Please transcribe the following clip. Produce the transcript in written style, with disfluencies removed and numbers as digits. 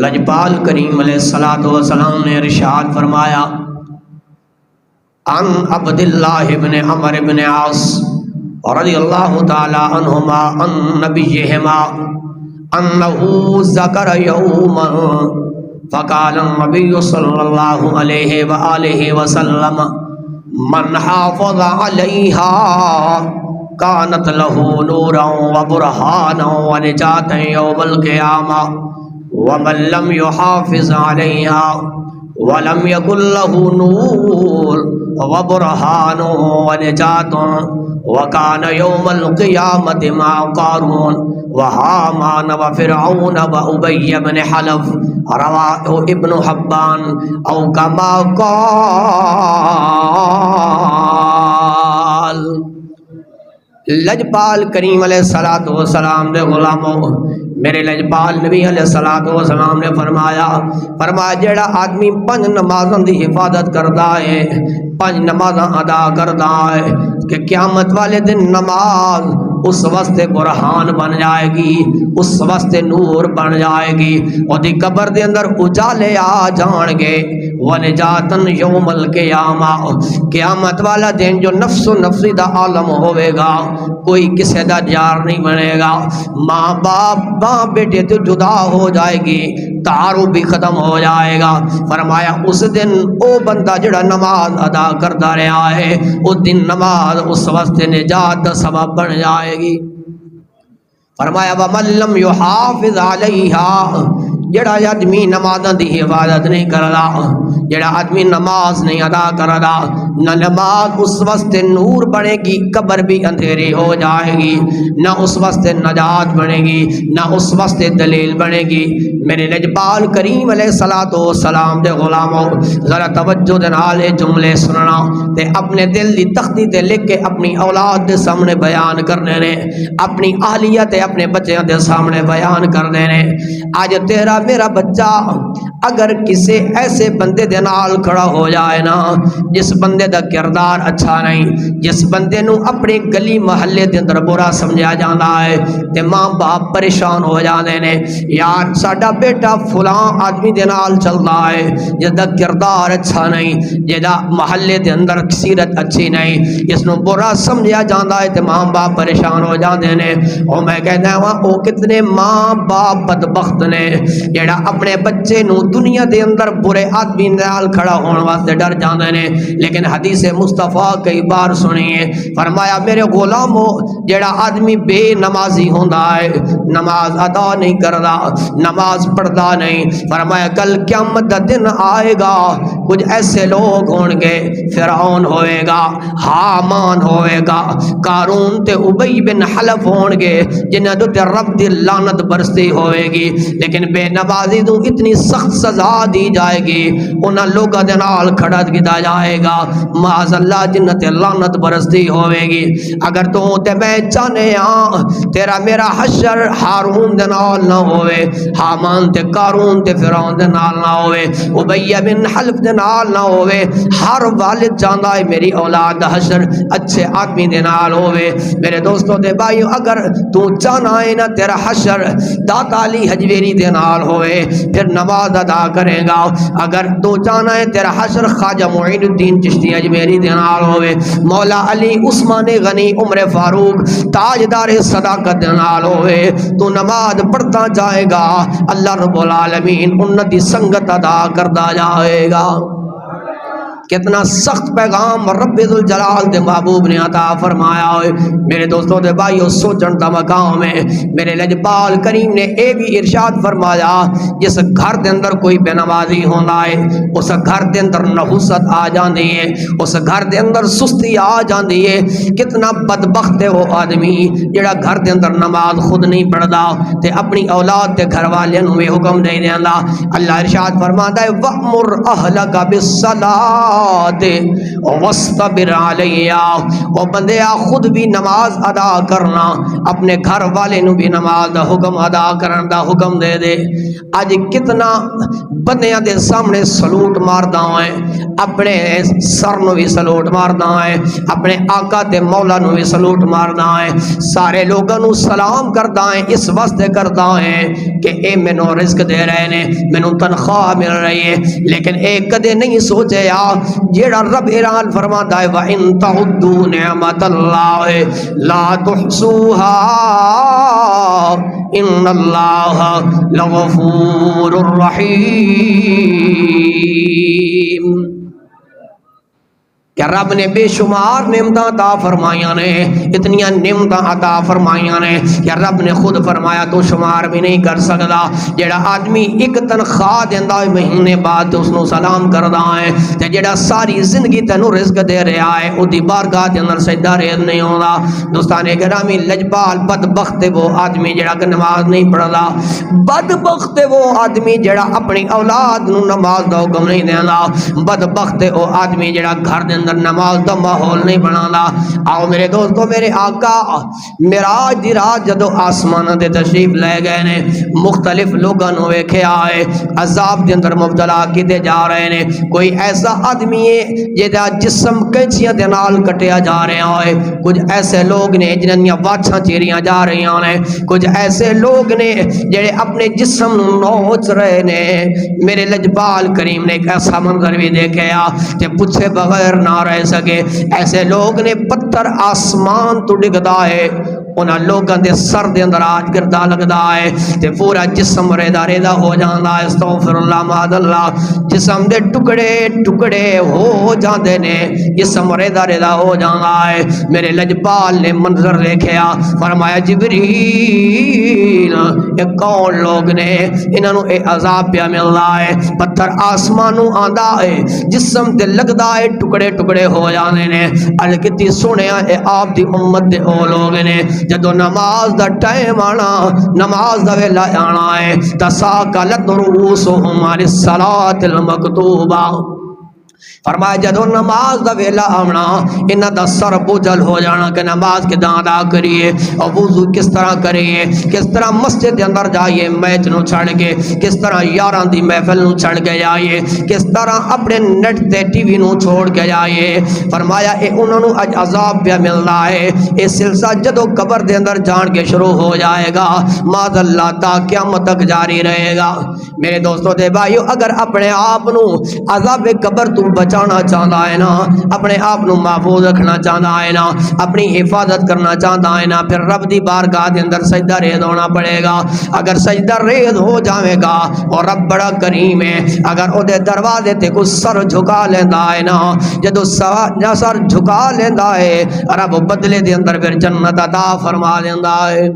لجپال کریم علیہ الصلوۃ والسلام نے ارشاد فرمایا عن عبداللہ بن عمرو بن عاص رضی اللہ تعالی عنہما عن نبیہما انہ ذکر یوما فقال النبی صلی اللہ علیہ وآلہ وسلم من حافظ علیہا کانت لہ نورا وبرہانا ونجاتا یوم القیامہ ومن لم يحافظ عليها ولم يكن له نور وبرهان ونجاة وكان يوم القيامة مع قارون وهامان وفرعون وأبي بن حلف رواه ابن حبان أو كما قال۔ لجپال کریم علیہ الصلوۃ والسلام دے غلاموں، میرے لجپال نبی علیہ الصلوۃ والسلام نے فرمایا جیڑا آدمی 5 نمازاں دی حفاظت کردا ہے، 5 نمازاں ادا کردا ہے کہ قیامت والے دن نماز اس واسطے برہان بن جائے گی، اس واسطے نور بن جائے گی، اودی قبر دے اندر اجالے آ جان گے، ونجاتن یوم القیامہ، قیامت والا دن جو نفس و نفسی دا عالم ہوئے گا، کوئی کسے دا جار نہیں بنے گا، ماں باپ ماں بیٹے تو جدا ہو جائے گی، تعارف بھی ختم ہو جائے گا۔ فرمایا اس دن او بندہ جڑا نماز ادا کرتا رہا ہے، اس دن نماز اس واسطے نجات دا سبب بن جائے گی۔ فرمایا وَمَن لَّمْ يُحَافِظْ عَلَيْهَا، جڑا آدمی نمازاں دی حفاظت نہیں کردا، جڑا آدمی نماز نہیں ادا کردا، نہ نماز اس واسطے نور بنے گی، قبر بھی اندھیری ہو جائے گی، نہ اس واسطے نجات بنے گی، نہ اس واسطے دلیل بنے گی۔ میرے لجپال کریم علیہ الصلوۃ والسلام دے غلاموں، ذرا توجہ دے نال یہ جملے سننا تے اپنے دل دی تختی تے لکھ کے اپنی اولاد دے سامنے بیان کرنے نے، اپنی اہلیہ تے اپنے بچیاں دے سامنے بیان کرنے نے۔ آج تیرا میرا بچہ اگر کسی ایسے بندے دے نال کھڑا ہو جائے نا، جس بندے دا کردار اچھا نہیں، جس بندے نو اپنے گلی محلے دے اندر برا سمجھا جانا ہے، تے ماں باپ پریشان ہو جاندے نے، یار ساڈا بیٹا فلاں آدمی دے نال چلدا ہے جس دا کردار اچھا نہیں، جدا محلے دے اندر سیرت اچھی نہیں، اس نو برا سمجھا جاندا ہے تے ماں باپ پریشان ہو جاندے نے۔ او میں کہندا ہاں او کتنے ماں باپ بدبخت نے جڑا اپنے بچے نو دنیا دے اندر برے آدمی نال کھڑا ہون واسطے ڈر جاندے نے، لیکن حدیث مصطفیٰ کئی بار سنیے، فرمایا میرے غلامو جڑا آدمی بے نمازی ہوندا ہے، نماز ادا نہیں کردا، نماز پڑھدا نہیں، فرمایا کل قیامت دا دن آئے گا، کچھ ایسے لوگ ہون گے، فرعون ہوئے گا، حامان ہوئے گا، قارون تے ابی بن حلف ہون گے جنہاں دے رب دی لعنت برستی ہوئے گی، لیکن بے نمازی تو اتنی سخت سزا دی جائے گی، انہاں لوگاں دے نال کھڑا کیتا جائے گا، معاذ اللہ جنہاں تے لعنت برستی ہوئے گی۔ اگر تو تے میں چاہنے ہاں تیرا میرا حشر ہارون دے نال نہ ہوئے، حامان تے قارون تے فرعون دے نال نہ ہوئے، ابی بن حلف دے نال نہ ہوئے، ہر والد چاہندا ہے میری اولاد دا حشر اچھے آدمی دے نال ہوئے۔ میرے دوستوں دے بھائیو، اگر تو چاہنا ہے نا تیرا حشر داتا علی حجویری دے نال ہوئے پھر نماز ادا کرے گا، اگر تو چاہنا ہے تیرا حشر خواجہ معین الدین چشتی اجمیری دے نال ہوئے، مولا علی عثمان غنی عمر فاروق تاجدار صداقت دے نال ہوئے، تو نماز پڑھتا جائے گا، اللہ رب العالمین انتی سنگت ادا کرتا جائے گا۔ کتنا سخت پیغام رب ذوالجلال دے محبوب نے عطا فرمایا ہے۔ میرے دوستوں دے بھائیو، سوچن دا مقام ہے۔ میرے لجپال کریم نے اے بھی ارشاد فرمایا، جس گھر دے اندر کوئی بے نمازی ہونا ہے، اس گھر دے اندر نحوست آ جاندی ہے، اس گھر دے اندر سستی آ جاندی ہے۔ کتنا بدبخت ہے وہ آدمی جڑا گھر دے اندر نماز خود نہیں پڑھدا تے اپنی اولاد تے گھر والے نو بھی حکم دے دیندا۔ اللہ ارشاد فرماتا ہے وَأْمُرْ أَهْلَكَ بِالصَّلَاةِ الصلاۃ واصطبر علیہا، او بندیا خود بھی نماز ادا کرنا، اپنے گھر والے نو بھی نماز دا حکم ادا کرن دا حکم دے دے۔ اج کتنا بندیاں دے سامنے سلوٹ ماردا ہے، اپنے سر نو بھی سلوٹ ماردا ہے، اپنے آقا تے مولا نو بھی سلوٹ ماردا ہے، سارے لوگاں نو سلام کردا ہے، اس واسطے کردا ہے کہ اے مینوں رزق دے رہے نے، مینوں تنخواہ مل رہی ہے، لیکن اے کدے نہیں سوچے یا جیڑا رب اعلان فرماتا ہے وَإِن تَعُدُّوا نِعْمَتَ اللَّهِ لَا تُحْصُوهَا إِنَّ اللَّهَ لَغَفُورٌ رَحِيمٌ۔ کہ رب نے بے شمار نعمتاں عطا فرمائیاں نے، اتنیاں نعمتاں عطا فرمائیاں نے کہ رب نے خود فرمایا تو شمار بھی نہیں کر سکتا۔ جیڑا آدمی ایک تنخواہ دیندا ہے مہینے بعد اس نو سلام کردا ہے، تے جیڑا ساری زندگی تینوں رزق دے رہا ہے او دی بارگاہ دے اندر سجدہ ریز نہیں ہوندا۔ دوستان گرامی لجپال بدبخت ہے وہ آدمی جیڑا کہ نماز نہیں پڑھدا، بدبخت ہے وہ آدمی جیڑا اپنی اولاد نو نماز دا حکم نہیں دیندا، بدبخت ہے وہ آدمی جیڑا گھر دے اندر نماز دا ماحول نہیں بنانا۔ آؤ میرے دوستو، میرے آقا معراج دی رات جدو آسمان دے تشریف لے گئے نے، مختلف لوگاں نو ویکھیا ہے عذاب دے اندر مبتلا کیتے جا رہے نے۔ کوئی ایسا آدمی ہے جہدا جسم کینچیاں دے نال کٹیا جا رہا ہے، کچھ ایسے لوگ نے جنہاں دیاں واچھاں چیریاں جا رہی نے، کچھ ایسے لوگ نے جڑے اپنے جسم نو نوچ رہے نے۔ میرے لجپال کریم نے ایک ایسا منظر بھی دیکھا تے پوچھے بغیر نہ رہ سکے۔ ایسے لوگ نے پتھر آسمان تو ڈگدا ہے، انہاں لوگاں دے سر دے اندر آج گردا لگدا ہے تے پورا جسم ریدا ریدا ہو جاندا ہے۔ استغفر اللہ معاذ اللہ، جسم دے ٹکڑے ٹکڑے ہو جاندے نے، جسم ریدا ریدا ہو جاندا ہے۔ میرے لجپال نے منظر دیکھیا، فرمایا جبریل اے کون لوگ نے، انہاں نو اے عذاب پیا ملدا ہے، پتھر آسمانوں آندا ہے، جسم تے لگدا ہے، ٹکڑے ٹکڑے ہو جاندے نے۔ الکتی سنیا اے آپ دی امت دے او لوگ نے جدو نماز دا ٹائم آنا، نماز دا ویلا آنا ہے، تساقلت رؤوسہم عن الصلاۃ المکتوبہ، فرمایا جدو نماز دا ویلا آنا انہاں دا سر بوجھل ہو جانا کہ نماز کے ادا کریے، اور وضو کس طرح کریے، کس طرح مسجد دے اندر جائیے میچ نو چھڑ کے، کس طرح یاراں دی محفل نو چھڑ کے جائیے، کس طرح اپنے نیٹ تے ٹی وی نو چھوڑ کے جائیے۔ فرمایا اے انہاں نو اج عذاب پہ ملدا ہے۔ اے سلسلہ جدو قبر دے اندر جان کے شروع ہو جائے گا معاذ اللہ تا قیامت تک جاری رہے گا۔ میرے دوستو تے بھائیو، اگر اپنے آپ نو عذاب قبر تو بچانا چاہتا ہے نا، اپنے آپ نو محفوظ رکھنا چاہتا ہے نا، اپنی حفاظت کرنا چاہتا ہے نا، پھر رب دی بارگاہ دے اندر سجدہ ریز ہونا پڑے گا۔ اگر سجدہ ریز ہو جاوے گا اور رب بڑا کریم ہے، اگر او دے دروازے تے کوئی سر جھکا لیندا ہے نا، جدو سر جھکا لیندا ہے رب بدلے دے اندر پھر جنت عطا فرما دیندا ہے۔